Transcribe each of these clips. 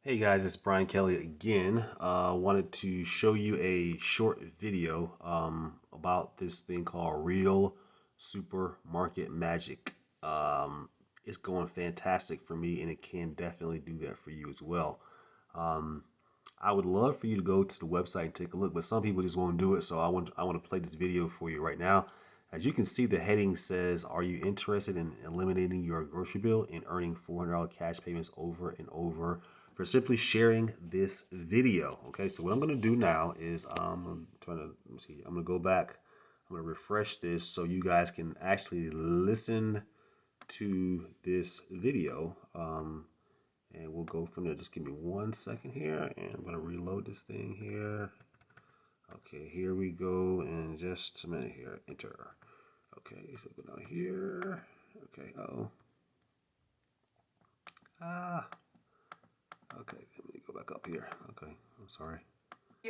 Hey guys, it's Brian Kelly again. Wanted to show you a short video about this thing called Real Supermarket Magic. It's going fantastic for me, and it can definitely do that for you as well. Um, I would love for you to go to the website and take a look, but some people just won't do it. So I want to play this video for you right now. As you can see, the heading says, "Are you interested in eliminating your grocery bill and earning $400 cash payments over and over for simply sharing this video?" Okay, so what I'm going to do now is I'm trying to let me see. I'm going to go back. I'm going to refresh this so you guys can actually listen to this video. And we'll go from there. Just give me 1 second here, and I'm gonna reload this thing here. Okay, here we go in just a minute here. Enter. Okay, so go down here. Okay, ah, okay, let me go back up here. Okay, I'm sorry.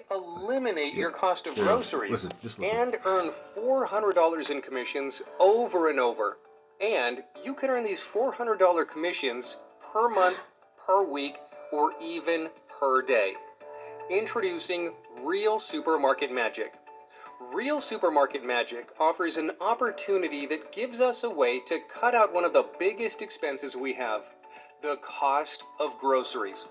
Eliminate Yeah, your cost of there we go. groceries Listen, just listen. and earn $400 in commissions over and over. And you can earn these $400 commissions per month, per week, or even per day. Introducing Real Supermarket Magic. Real Supermarket Magic offers an opportunity that gives us a way to cut out one of the biggest expenses we have, the cost of groceries.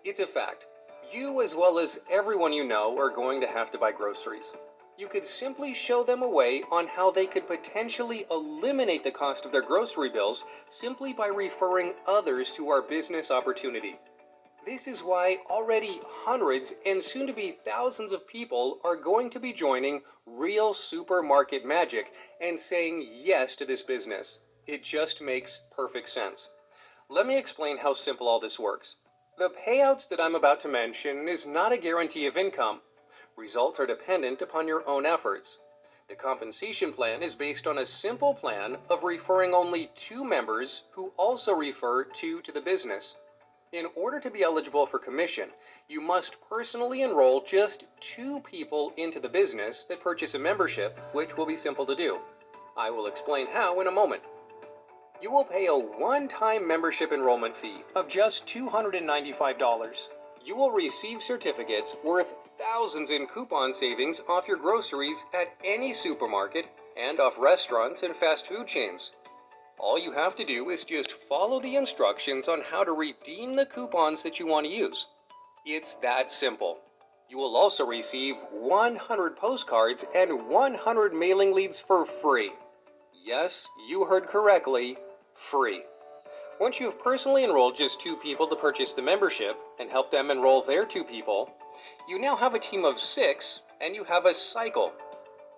It's a fact. You, as well as everyone you know, are going to have to buy groceries. You could simply show them a way on how they could potentially eliminate the cost of their grocery bills simply by referring others to our business opportunity. This is why already hundreds and soon to be thousands of people are going to be joining Real Supermarket Magic and saying yes to this business. It just makes perfect sense. Let me explain how simple all this works. The payouts that I'm about to mention is not a guarantee of income. Results are dependent upon your own efforts. The compensation plan is based on a simple plan of referring only 2 members who also refer 2 to the business. In order to be eligible for commission, you must personally enroll just 2 people into the business that purchase a membership, which will be simple to do. I will explain how in a moment. You will pay a one-time membership enrollment fee of just $295. You will receive certificates worth thousands in coupon savings off your groceries at any supermarket and off restaurants and fast food chains. All you have to do is just follow the instructions on how to redeem the coupons that you want to use. It's that simple. You will also receive 100 postcards and 100 mailing leads for free. Yes, you heard correctly, free. Once you have personally enrolled just 2 people to purchase the membership and help them enroll their 2 people, you now have a team of 6 and you have a cycle.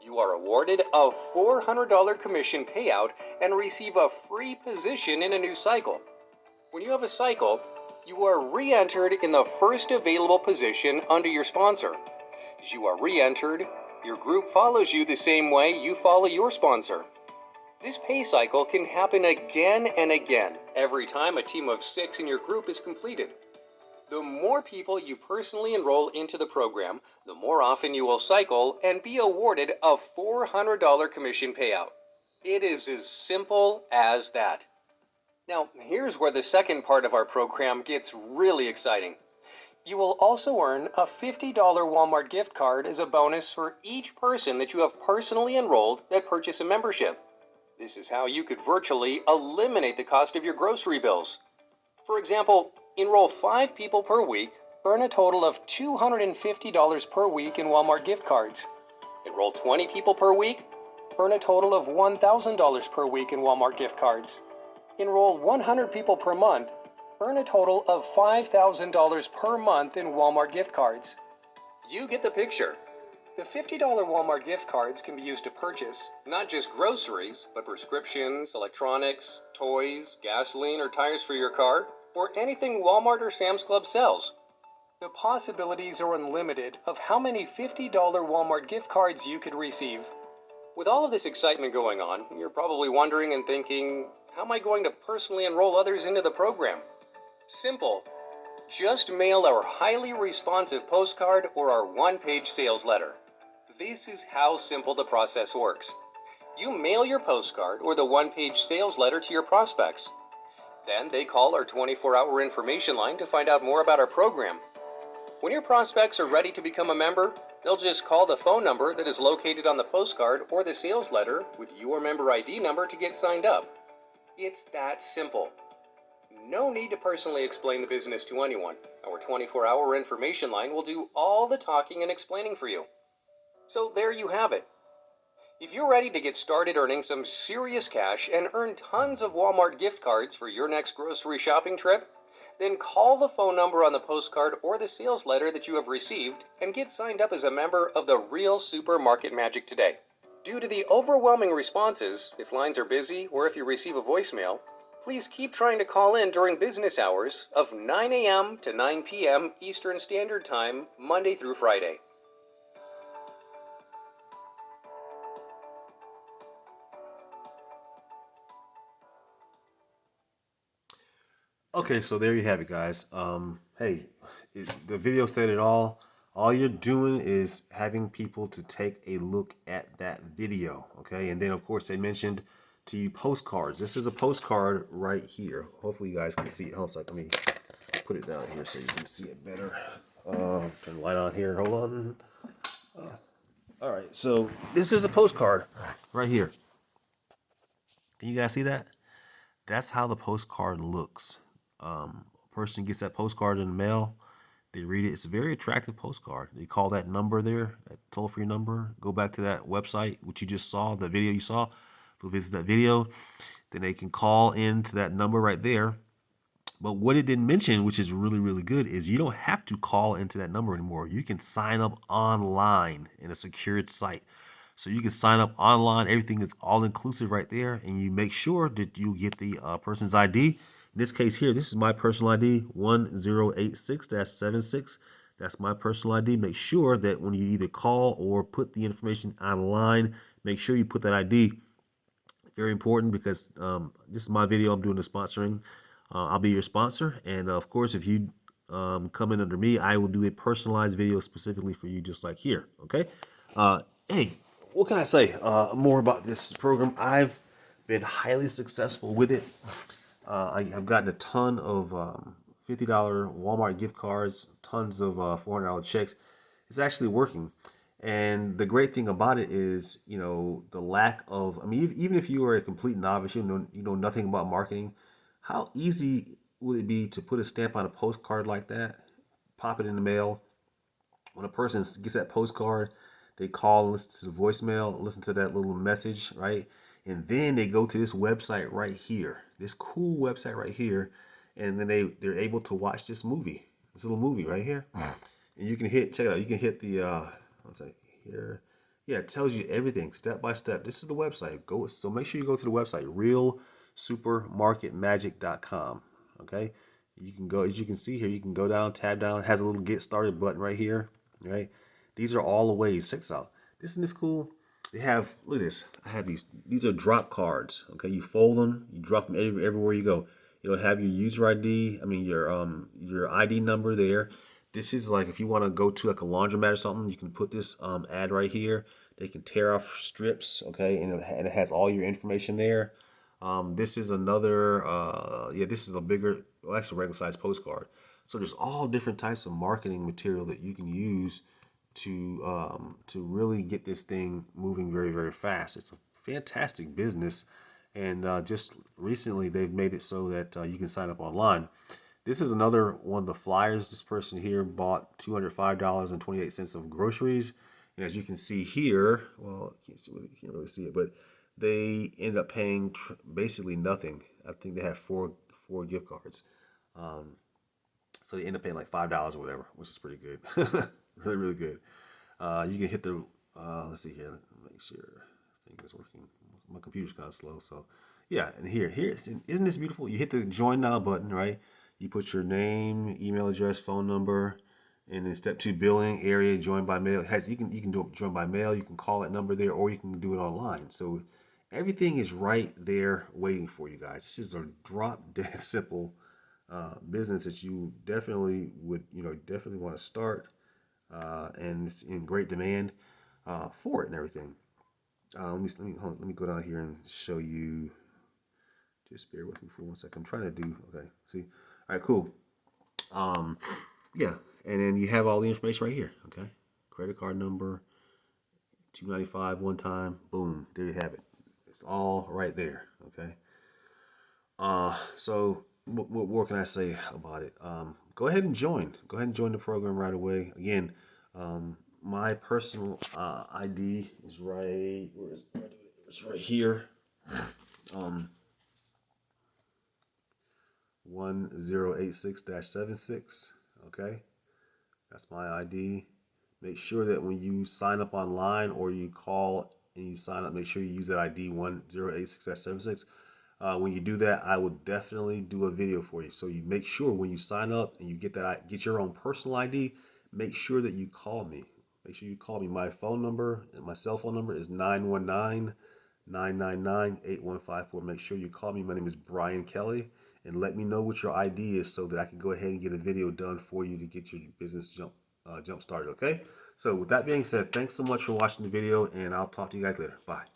You are awarded a $400 commission payout and receive a free position in a new cycle. When you have a cycle, you are re-entered in the first available position under your sponsor. As you are re-entered, your group follows you the same way you follow your sponsor. This pay cycle can happen again and again every time a team of 6 in your group is completed. The more people you personally enroll into the program, the more often you will cycle and be awarded a $400 commission payout. It is as simple as that. Now, here's where the second part of our program gets really exciting. You will also earn a $50 Walmart gift card as a bonus for each person that you have personally enrolled that purchase a membership. This is how you could virtually eliminate the cost of your grocery bills. For example, enroll 5 people per week, earn a total of $250 per week in Walmart gift cards. Enroll 20 people per week, earn a total of $1,000 per week in Walmart gift cards. Enroll 100 people per month, earn a total of $5,000 per month in Walmart gift cards. You get the picture. The $50 Walmart gift cards can be used to purchase not just groceries, but prescriptions, electronics, toys, gasoline or tires for your car, or anything Walmart or Sam's Club sells. The possibilities are unlimited of how many $50 Walmart gift cards you could receive. With all of this excitement going on, you're probably wondering and thinking, how am I going to personally enroll others into the program? Simple. Just mail our highly responsive postcard or our one-page sales letter. This is how simple the process works. You mail your postcard or the one-page sales letter to your prospects. Then they call our 24-hour information line to find out more about our program. When your prospects are ready to become a member, they'll just call the phone number that is located on the postcard or the sales letter with your member ID number to get signed up. It's that simple. No need to personally explain the business to anyone. Our 24-hour information line will do all the talking and explaining for you. So there you have it. If you're ready to get started earning some serious cash and earn tons of Walmart gift cards for your next grocery shopping trip, then call the phone number on the postcard or the sales letter that you have received and get signed up as a member of the Real Supermarket Magic today. Due to the overwhelming responses, if lines are busy or if you receive a voicemail, please keep trying to call in during business hours of 9 a.m. to 9 p.m. Eastern Standard Time, Monday through Friday. Okay, so there you have it, guys. Hey, the video said it all. All you're doing is having people to take a look at that video, okay? And then, of course, they mentioned to you postcards. This is a postcard right here. Hopefully, you guys can see it. Hold on, let me put it down here so you can see it better. Turn the light on here. Hold on. All right, so this is a postcard right here. Can you guys see that? That's how the postcard looks. A person gets that postcard in the mail. They read it. It's a very attractive postcard. They call that number there, that toll-free number. Go back to that website, which you just saw, the video you saw. Go visit that video. Then they can call into that number right there. But what it didn't mention, which is really, really good, is you don't have to call into that number anymore. You can sign up online in a secured site. So you can sign up online. Everything is all inclusive right there. And you make sure that you get the person's ID. In this case here, this is my personal ID, 1086-76. That's my personal ID. Make sure that when you either call or put the information online, make sure you put that ID. Very important because this is my video. I'm doing the sponsoring. I'll be your sponsor. And of course, if you come in under me, I will do a personalized video specifically for you, just like here. Okay. Hey, what can I say more about this program? I've been highly successful with it. I've gotten a ton of $50 Walmart gift cards, tons of $400 checks. It's actually working. And the great thing about it is, the lack of, I mean, even if you are a complete novice, you know nothing about marketing, how easy would it be to put a stamp on a postcard like that, pop it in the mail? When a person gets that postcard, they call, listen to the voicemail, listen to that little message, right? And then they go to this website right here, this cool website right here, and then they're able to watch this little movie right here. And you can check it out. You can hit the, let's say here, yeah, it tells you everything step by step. This is the website. So make sure you go to the website, realsupermarketmagic.com. Okay, you can go, as you can see here, you can go down, tab down. It has a little get started button right here. Right, these are all the ways. Check this out. Isn't this cool? They have, look at this. I have these. These are drop cards. Okay, you fold them, you drop them everywhere you go. It'll have your user ID. I mean your ID number there. This is like if you want to go to like a laundromat or something, you can put this ad right here. They can tear off strips, okay, and it has all your information there. This is another, this is a bigger, well, actually regular size postcard. So there's all different types of marketing material that you can use to really get this thing moving very, very fast. It's a fantastic business, and just recently they've made it so that you can sign up online. This is another one of the flyers. This person here bought $205.28 of groceries. And as you can see here, well, can't really see it, but they end up paying basically nothing. I think they have four gift cards. So they end up paying like $5 or whatever, which is pretty good. Really, really good. You can hit the, let's see here, make sure I think it's working. My computer's kind of slow. So yeah, and here, isn't this beautiful? You hit the join now button, right? You put your name, email address, phone number, and then step 2, billing area, join by mail. You can do it join by mail. You can call that number there, or you can do it online. So everything is right there waiting for you guys. This is a drop dead simple business that you definitely definitely want to start, and it's in great demand for it and everything. Let me go down here and show you Just bear with me for 1 second. I'm trying to do, okay, see. All right, cool. Yeah, and then you have all the information right here, okay? Credit card number, 295 one time, boom, there you have it. It's all right there, okay? So what more can I say about it? Go ahead and join. Go ahead and join the program right away. Again, my personal ID is right. Where is it? It's right here. 1086-76. Okay, that's my ID. Make sure that when you sign up online or you call and you sign up, make sure you use that ID 1086-76. When you do that, I will definitely do a video for you. So you make sure when you sign up and you get your own personal ID, make sure that you call me. Make sure you call me. My phone number and my cell phone number is 919-999-8154. Make sure you call me. My name is Brian Kelly, and let me know what your ID is so that I can go ahead and get a video done for you to get your business jump started. Okay. So with that being said, thanks so much for watching the video, and I'll talk to you guys later. Bye.